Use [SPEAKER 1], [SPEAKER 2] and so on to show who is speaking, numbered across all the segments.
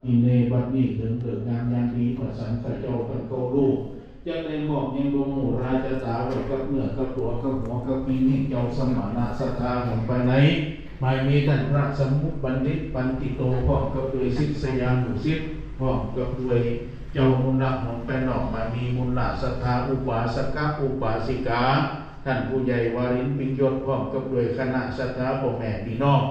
[SPEAKER 1] อิเนบัดนี้ถึงเกิดงานยามดีประสันข้าเจ้ากันโกลูกจะในหมอกยังดวงหมู่ราชสาวกับเนื้อกับตัวกับหัวกับมีให้เจ้าสมณะศรัทธาของไปไหนไม่มีท่านพระสมุบัณฑิตปันติโตพร้อมกับด้วยศิษยานุศิษย์พร้อมกับด้วยเจ้ามุลละของไปนอกมามีมุลละศรัทธาอุปาสกอุปาสิกาท่านผู้ใหญ่วารินปิญยศพร้อมกับด้วยคณะศรัทธาพ่อแม่พี่น้อง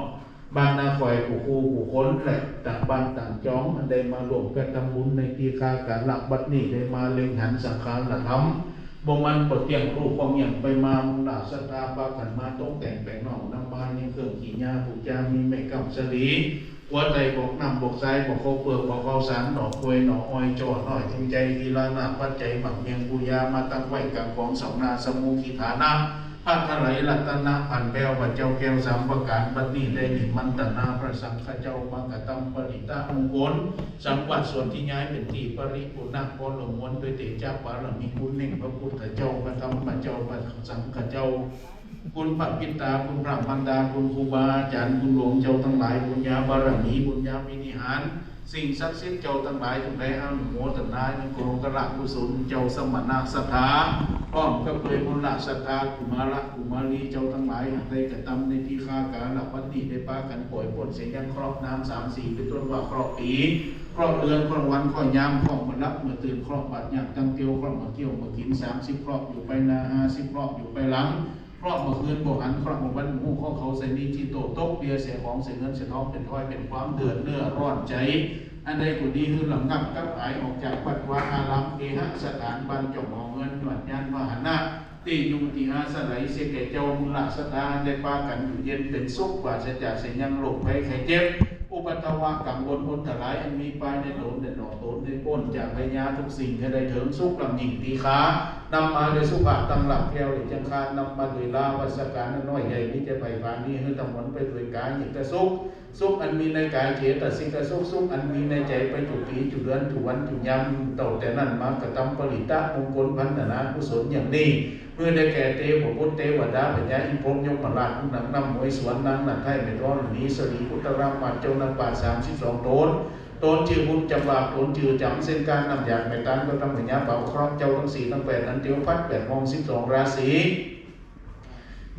[SPEAKER 1] บ้านนาคอยผู้คู่ผู้คนและต่างบ้านต่างจ้องได้มารวมกันทำบุญในที่ค้าการหลักบัดนี้ได้มาเล็งหันสังขารละธรรมบ่มันปดเตียงรูปความอย่างไปมามุลาสตาปาขันมาต้องแต่งแปลงนอกน้ำบานยังเครื่องขี่ยาผูกจามีแม่กำสลีหัวใจบอกน้ำบอกใจบอกเขาเปลือกบอกเขาสารหนอกกล้วยหนอกอ้อยจอดหน่อยจงใจทีละนาปัจจัยหมักเมียงปุยามาตั้งไว้กับของสองนาสมุขีฐานะพัทไหลรัตนะพันแก้วพระเจ้าแก้วสามประการบัดนี้ได้หนิมันตนาพระสังฆเจ้ามังกตัมปริตามงคลสังวัดส่วนที่ย้ายเป็นที่ปริปุณณพรหลงมนด้วยเตจาบารมีคุณเน่งพระพุทธเจ้าพระธรรมพระเจ้าพระสังฆเจ้าคุณพระปิตาคุณพระมารดาคุณครูบาอาจารย์คุณหลวงเจ้าทั้งหลายบุญญาบารมีบุญญาวินิหารสิ่งศักดิ์สิทธิ์เจ้าทั้งหลายทุกใดอนุโมทนาในโกรกระกุศลเจ้าสมณะศรัทธาพร้อมกับเลยมุลละศรัทธากุมาระกุมารีเจ้าทั้งหลายได้กระทำในที่ค้าการหลับวันนี้ได้ปากันปล่อยผลเสียยังครอบน้ำ3-4เป็นต้นว่าครอบปีครอบเดือนครอบวันครอบยามครอบมารับเมื่อตื่นครอบบัดหยักตั้งเตียวครอบมาเกี่ยวมากิน30ครอบอยู่ไปนา50ครอบอยู่ไปหลังครอบเมื่อคืนโบหันครอบเมื่อวันหมู่ข้อเขาใส่นีที่โตโต๊ะเบียร์เสียของเสียเงินเสียทองเป็นถ้อยเป็นความเดือดเนื้อร้อนใจอันใดกูดีคือหลังงับกับหายออกจากวัดวาอารามเกหสถานบันจงมองเงินหนวดยันมหานาตียุงตีอาสไลเสกเจ้ามุลสถานได้ปากันอยู่เย็นเป็นสุขกว่าจะจากเสียยังโรคภัยไข้เจ็บอุปัตวะกังวลพ้นถลายอันมีปลายในโดนในหนอโดนในป้นจากพญาทุกสิ่งให้ได้ถึงสุขลำหญิงตีขานำมาโดยสุภาพตั้งหลักแก้วหรือจังคานนำมาโดยลาวัสการน้อยใหญ่นี้จะไปผ่านนี้ให้ทั้งหมดไปโดยกายหญิงกระสุขสุขอันมีในกายเจตสิกสุขสุขอันมีในใจไปจุปีจุเดือนจุวันจุยามต่อแต่นั้นมากระทำปริตะมงคลพันธนากุศลอย่างนี้เมื่อได้แก่เทวพุทธเทวดาพญาอินพรหมยมราชผู้นำนำมวยสวนนางนันไทยเมตรอนนี้สรีพุทธรามาเจ้านาป่า32ตนชื่อบุญจำบาปตนชื่อจำเส้นการนำอย่างไปการก็ทำพญาเป่าครอบเจ้าทั้ง4ทั้ง8นั้นเตียวพัด8มอง12ราศี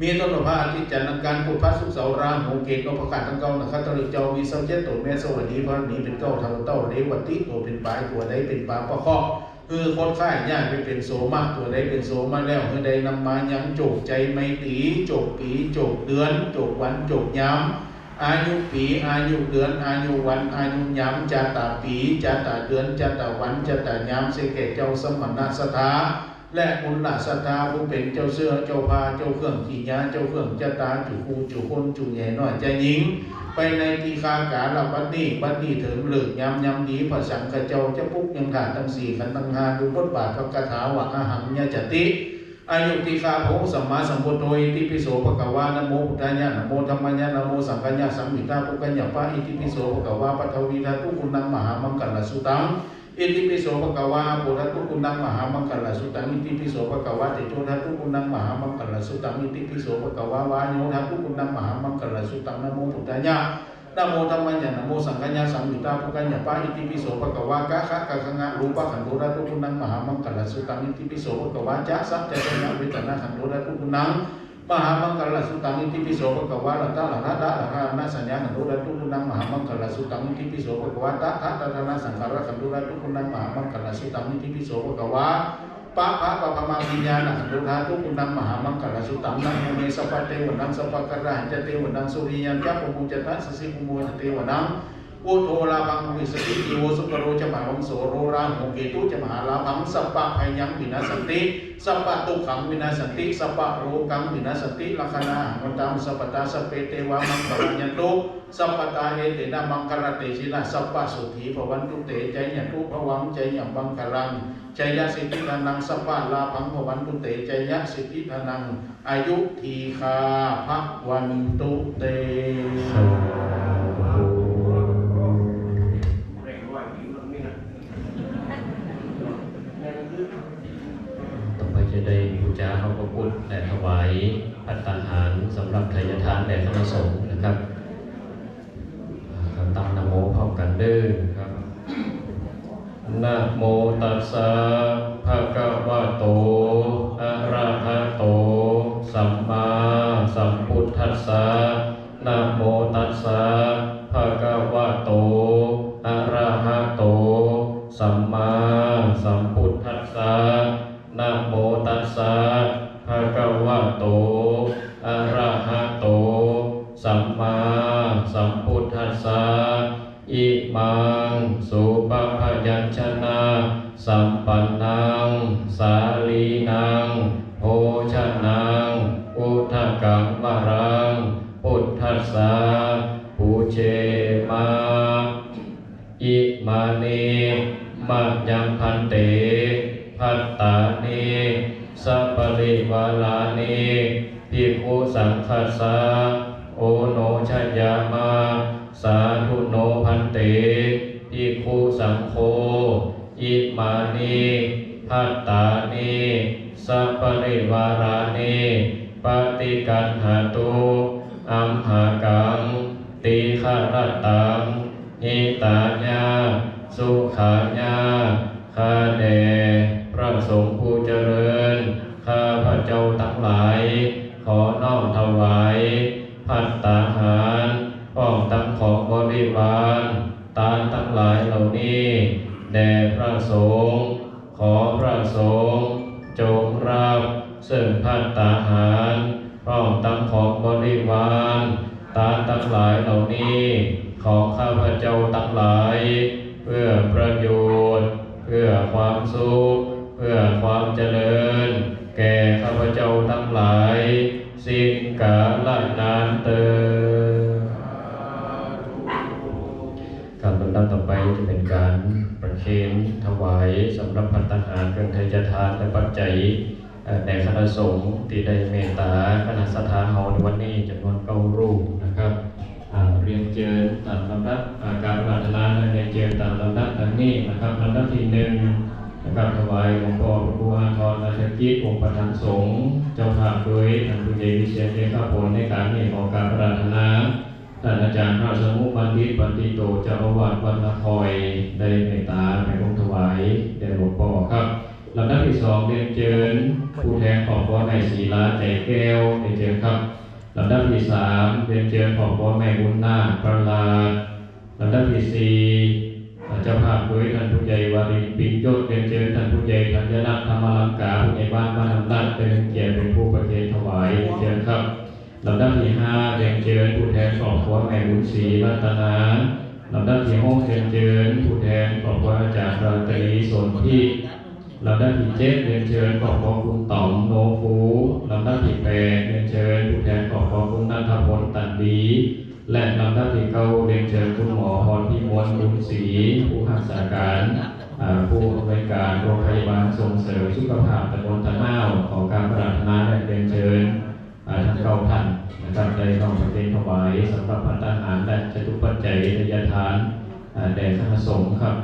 [SPEAKER 1] มีต้นพระอาทิตย์จันทร์การพุทธสุขเสาราหูเกตนพกาทั้งเก้านะครับตรึกเจ้ามีสัมเจตตัวแม่สวัสดีพระนี้เป็นเก้าเท่าเต้าเรวัติตัวเป็นปลายตัวใดเป็นปลาประคอบคือคนข่ายย่างไปเป็นโสมะตัวใดเป็นโสมะแล้วคือใดนำมายังโจกใจไม่ตีโจกปีโจกเดือนโจกวันโจกย้ำอายุปีอายุเดือนอายุวันอายุย้ำจาตาปีจาตาเดือนจาตาวันจาตาย้ำเสกเจ้าสมณะสถาและมุลละศรัทธาผู้เป็นเจ้าเสื้อเจ้าผ้าเจ้าเครื่องขี่ยาเจ้าเครื่องจตาจุคูจุคนจุใหญ่น้อยใจหญิงไปในที่ค้าการละบัดนี้ถึงเลิกยำดีพระสังฆเจ้าจะปุ๊กยังขาดทั้ง4ขันธ์ทั้ง5ดูบทบาทพระคาถาวะอาหังญาจติอายุติคาโภสัมมาสัมพุทโธอิติปิโสภะคะวานะโมพุทธายะนะโมธัมมายะนะโมสังฆายะสัมมิตาปุกัญญาปะอิติปิโสภะคะวาปัทวีธาตุคุณังมหามังคัลลสุตังอิติปิโสภะคะวาปุถะตุคุณังมหามังคัลลสุตังอิติปิโสภะคะวาเตโชธาตุคุณังมหามังคัลลสุตังอิติปิโสภะคะวาวาโยธาตุคุณังมหามังคัลลสุตังนะโมพุทธายะนะโมธัมมายะนะโมสังฆายะสัมมิตาปุกัญญาปะอิติปิโสภะคะวากะคะกะคะงะรูปะขันโธธาตุคุณังมหามังคัลลสุตังอิติปิโสภะคะวาจะสัจจะนะเวทนาขันโธธาตุคุณังมหามังคัลลสุตังอิติปิโสภะคะวาละตะละนะดะละหะนะสัญญาขันโธธาตุคุณังมหามังคัลลสุตังอิติปิโสภะคะวาตะทะตะนะสังขารขันโธธาตุคุณังมหามังคัลลสุตังอิติปิโสภะคะวาปะภะปะภะมาวิญญาณขันโธธาตุคุณังมหามังคัลลสุตังนะโมเมสัพพะเทวนังสัพพะกะระหันจะเทวนังสุริยันจะปมุจตัสสิภุโมจะเทวนังอุโทลาภังวิสติจิโวสุปโรจะมหาวังโสโรราโหเกตุจะมหาลาภังสัพพะภัยยังวินาสันติสัพพะทุกขังวินาสันติสัพพะโรกังวินาสันติลัคนาหังตังสัพพตาสัพเพเทวามังคลัญญตุสัพพตาเอเตนะมังคลเตชินะสัพพะสุธีภวันตุเตใจญทุภวังใจยังบังคลังใจยสิทธิทานังสัพพะลาภังภวันตุเตใจยสิทธิทานังอายุทีคาภวันตุเต
[SPEAKER 2] จะได้บูชาพระพุทธและถวายภัตตาหารสำหรับทายทานแด่คณะสงฆ์นะครับตั้งนะโมพร้อมกันเด้อครับ นะโมตัสสะภะคะวะโตอะระหะโตสัมมาสัมพุทธัสสะนะโมตัสสะภะคะวะโตอะระหะโตสัมมาสัมพุทธัสสะนะโมตัสสะภะคะวะโตอะระหะโตสัมมาสัมพุทธัสสะอิมังสุปพยัญชนะสัมปันนังสาลีนังโภชนังอุทกังวรังพุทธัสสะปูเชมาอิมานิมัจยังพันเตภัตตานิสัพพะริวาลานิภิกขุสังฆัสสะโอโนชัยยามาสาธุโนพันเตภิกขุสังโฆอิมานิภัตตานิสัพพะริวาลานิปฏิกันหตุอัมหากังติฆารตังหิตาญาสุขาญาข้าแด่พระสงฆ์ผู้เจริญข้าพระเจ้าทั้งหลายขอน้อมถวายภัตตาหารป้องตั้งของบริวารตามทั้งหลายเหล่านี้แด่พระสงฆ์ขอพระสงฆ์จงรับซึ่งภัตตาหารป้องตั้งของบริวารตามทั้งหลายเหล่านี้ของข้าพเจ้าทั้งหลายเพื่อประโยชน์เพื่อความสุขเพื่อความเจริญแก่ข้าพเจ้าทั้งหลายสิ้นกาลนานเตอญการลำดับต่อไปจะเป็นการประเคนถวายสำหรับภัตตาหารเครื่องไทยทานและปัจจัยแด่คณะสงฆ์ที่ได้เมตตาคณะสัทธาเฮาในวันนี้จำนวน9รูปนะครับเรียนเชิญตามลำดับการปรารถนาเรียนเชิญตามลำดับดังนี้นะครับลำดับที่1นะครับถวายหลวงพ่อพระครูอาภรณ์ราชกิจองค์ประธานสงฆ์เจ้าภาพโดยท่านผู้ใหญ่วิเชียรเดชผลในการนี้ขอการปรารถนาท่านอาจารย์ราชสมุขบัณฑิตปันติโตเจ้าอาวาสวัดนาคอยได้เมตตาในองค์ถวายแด่หลวงพ่อครับลำดับที่2เรียนเชิญผู้แทนของพ่อในศรีลาใจแก้วเรียนเชิญครับลำดับที่3เรียนเชิญของพ่อแม่บุญนาคประหลาดลำดับที่4เจ้าภาพโดยท่านผู้ใหญ่วารินปิ่นยศเรียนเชิญท่านผู้ใหญ่ธัญรัตน์ธรรมลังกาผู้ใหญ่บ้านบ้านอำนาจเป็นเกียรติเป็นผู้ประเคนถวายเรียนเชิญครับลำดับที่5เรียนเชิญผู้แทนของพ่อแม่บุญศรีรัตนาลำดับที่6เรียนเชิญผู้แทนของพ่ออาจารย์ราตรีสนธิลำดับที่7เรียนเชิญของพ่อคุณต่อมโนฟูลำดับที่8เรียนเชิญผู้แทนของพ่อคุณนันทพลตันดีและลำดับที่9เรียนเชิญคุณหมอพรพิมลบุญศรีผู้รักษาการผู้อำนวยการโรงพยาบาลส่งเสริมสุขภาพตำบลตะนาวขอการปรารถนาและเรียนเชิญทั้ง9ท่านนะครับได้เข้าประเคนถวายสำหรับภัตตาหารและจตุปัจจัยทายทานแด่คณะสงฆ์ครับ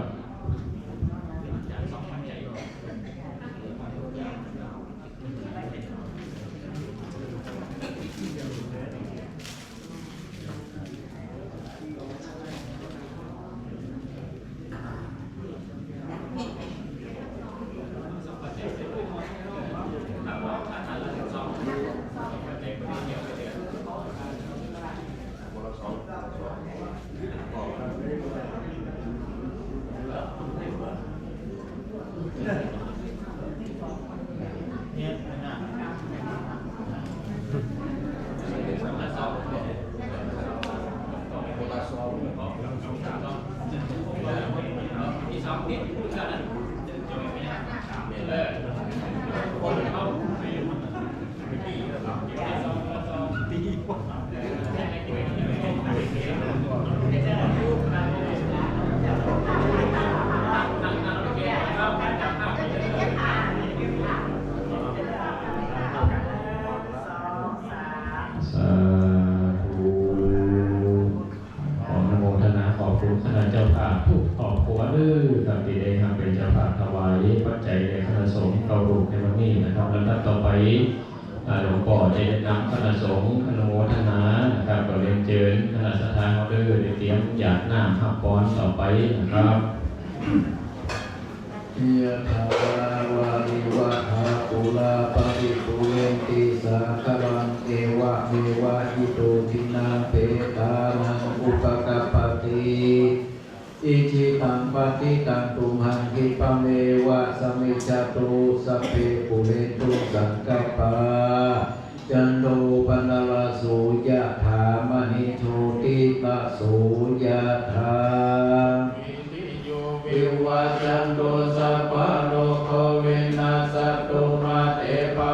[SPEAKER 2] หลวงพ่อจะนำคณะสงฆ์อนุโมทนานะครับก็เรียนเชิญคณะสัทธาเขาเด้อได้เตรียมหยาดน้ำหับป้อนต่อไปนะครับ
[SPEAKER 1] ยะถาวาริวะหาปุราปริปุเรนติสาคารังเอวะเมวะอิโตทินังเปตานังอุปกัปปติอิจิตังปฏิตังตุมหังคิปะเมวะสมิจจตุสัพเพปุเรนตุสังกัปปะจันโทปนรโสยะถามณิโชติตะโสยะถาวิวัจจันโตสัพพะโลกวินาศตุมาเตปะ